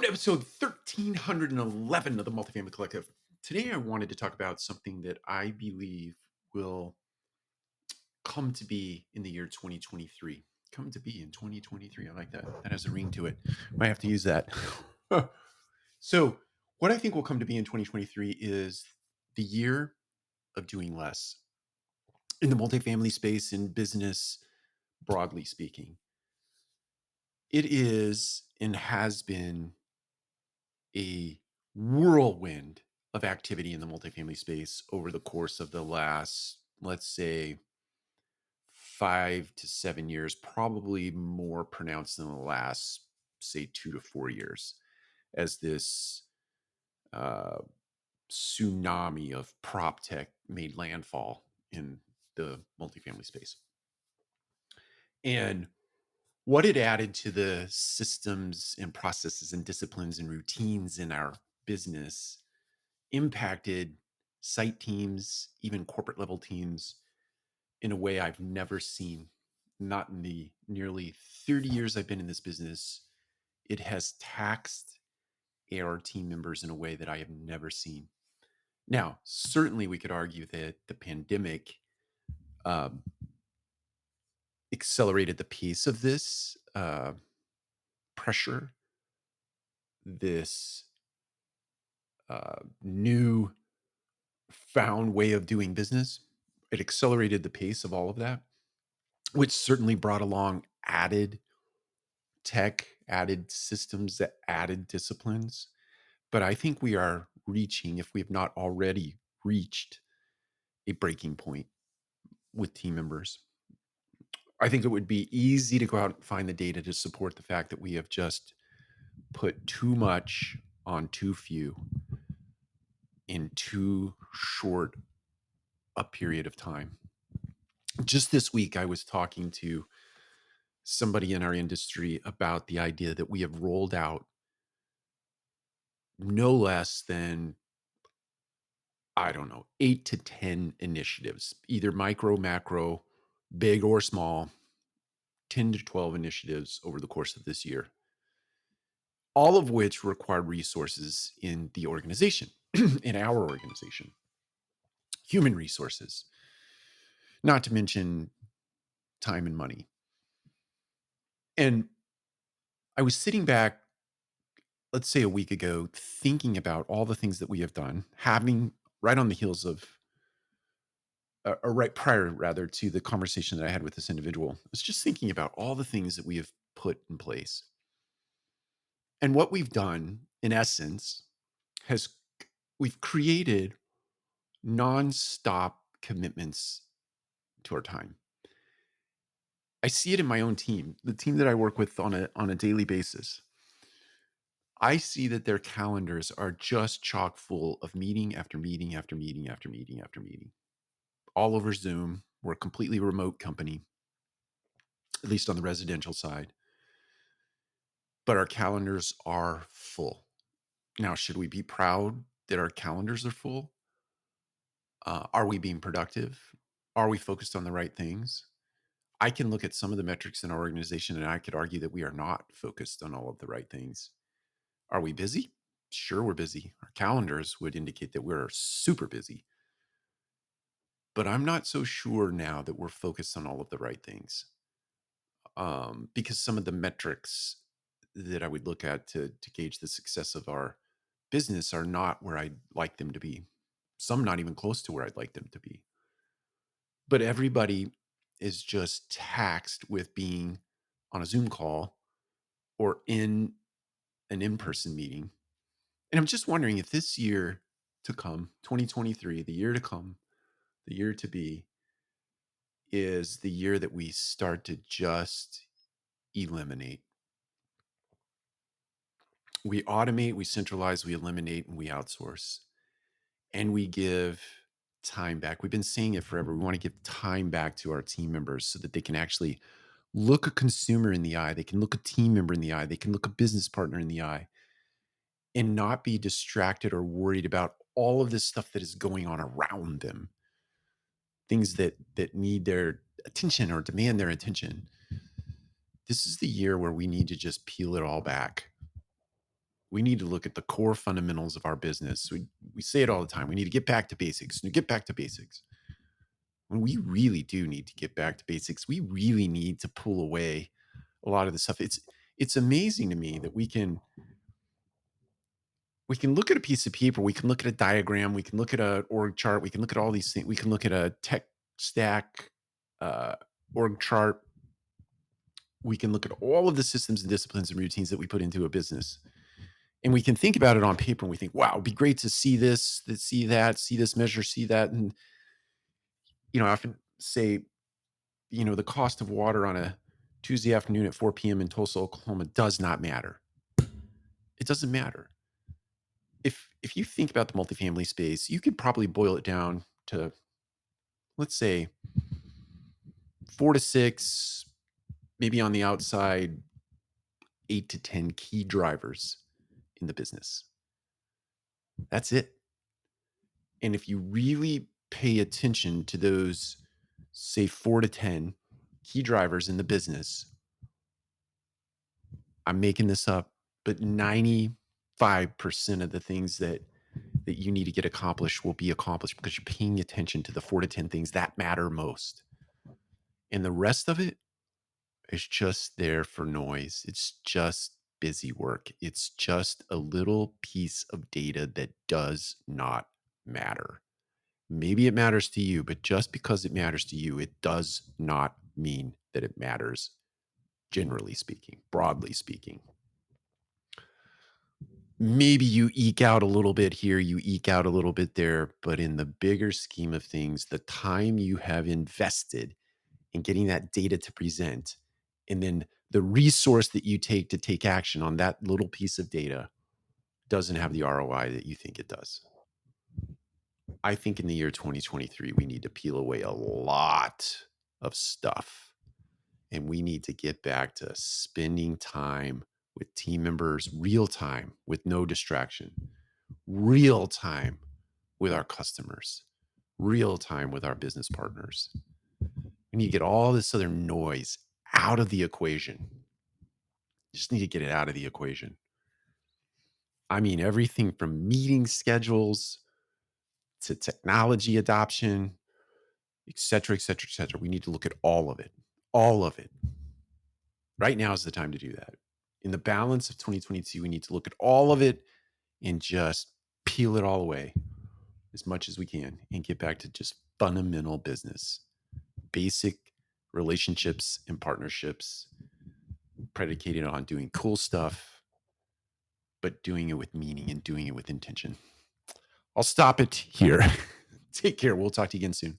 to episode 1311 of the Multifamily Collective. Today, I wanted to talk about something that I believe will come to be in the year 2023. Come to be in 2023. I like that. That has a ring to it. Might have to use that. So, what I think will come to be in 2023 is the year of doing less in the multifamily space, in business, broadly speaking. It is and has been a whirlwind of activity in the multifamily space over the course of the last, let's say, 5 to 7 years, probably more pronounced in the last, say, 2 to 4 years, as this uh, tsunami of prop tech made landfall in the multifamily space. And what it added to the systems and processes and disciplines and routines in our business impacted site teams, even corporate level teams, in a way I've never seen. Not in the nearly 30 years I've been in this business. It has taxed AR team members in a way that I have never seen. Now, certainly we could argue that the pandemic um, accelerated the pace of this pressure, this new found way of doing business. It accelerated the pace of all of that, which certainly brought along added tech, added systems, that added disciplines. But I think we are reaching, if we have not already reached, a breaking point with team members. I think it would be easy to go out and find the data to support the fact that we have just put too much on too few in too short a period of time. Just this week, I was talking to somebody in our industry about the idea that we have rolled out no less than, I don't know, 8 to 10 initiatives, either micro, macro, big or small, 10 to 12 initiatives over the course of this year, all of which required resources in the organization, in our organization, human resources, not to mention time and money. And I was sitting back, let's say a week ago, thinking about all the things that we have done, having right on the heels of, or right prior rather to the conversation that I had with this individual. I was just thinking about all the things that we have put in place. And what we've done, in essence, has we've created nonstop commitments to our time. I see it in my own team, the team that I work with on a daily basis. I see that their calendars are just chock full of meeting after meeting after meeting after meeting after meeting, all over Zoom. We're a completely remote company, at least on the residential side, but our calendars are full. Now, should we be proud that our calendars are full? Are we being productive? Are we focused on the right things? I can look at some of the metrics in our organization and I could argue that we are not focused on all of the right things. Are we busy? Sure, we're busy. Our calendars would indicate that we're super busy. But I'm not so sure now that we're focused on all of the right things, because some of the metrics that I would look at to gauge the success of our business are not where I'd like them to be. Some not even close to where I'd like them to be. But everybody is just taxed with being on a Zoom call or in an in-person meeting. And I'm just wondering if this year to come, 2023, the year to come, the year to be, is the year that we start to just eliminate. We automate, we centralize, we eliminate, and we outsource. And we give time back. We've been saying it forever. We want to give time back to our team members so that they can actually look a consumer in the eye. They can look a team member in the eye. They can look a business partner in the eye and not be distracted or worried about all of this stuff that is going on around them. Things that need their attention or demand their attention. This is the year where we need to just peel it all back We need to look at the core fundamentals of our business. We say it all the time. We need to get back to basics. Get back to basics. When we really do need to get back to basics, we really need to pull away a lot of the stuff. It's amazing to me that we can look at a piece of paper, we can look at a diagram, we can look at a org chart, we can look at all these things, we can look at a tech stack uh, org chart, we can look at all of the systems and disciplines and routines that we put into a business. And we can think about it on paper and we think, wow, it'd be great to see this, see that, see this measure, see that. And, I often say, the cost of water on a Tuesday afternoon at 4 p.m. in Tulsa, Oklahoma does not matter. It doesn't matter. If you think about the multifamily space, you could probably boil it down to, let's say, 4 to 6, maybe on the outside, 8 to 10 key drivers in the business. That's it. And if you really pay attention to those, say, 4 to 10 key drivers in the business, I'm making this up, but 95% of the things that you need to get accomplished will be accomplished because you're paying attention to the 4 to 10 things that matter most. And the rest of it is just there for noise. It's just busy work. It's just a little piece of data that does not matter. Maybe it matters to you, but just because it matters to you, it does not mean that it matters, generally speaking, broadly speaking. Maybe you eke out a little bit here, you eke out a little bit there, but in the bigger scheme of things, the time you have invested in getting that data to present, and then the resource that you take to take action on that little piece of data doesn't have the ROI that you think it does. I think in the year 2023, we need to peel away a lot of stuff, and we need to get back to spending time with team members, real time with no distraction, real time with our customers, real time with our business partners. We need to get all this other noise out of the equation. You just need to get it out of the equation. I mean, everything from meeting schedules to technology adoption, et cetera, et cetera, et cetera. We need to look at all of it. All of it. Right now is the time to do that. In the balance of 2022, we need to look at all of it and just peel it all away as much as we can and get back to just fundamental business, basic relationships and partnerships predicated on doing cool stuff, but doing it with meaning and doing it with intention. I'll stop it here. Take care. We'll talk to you again soon.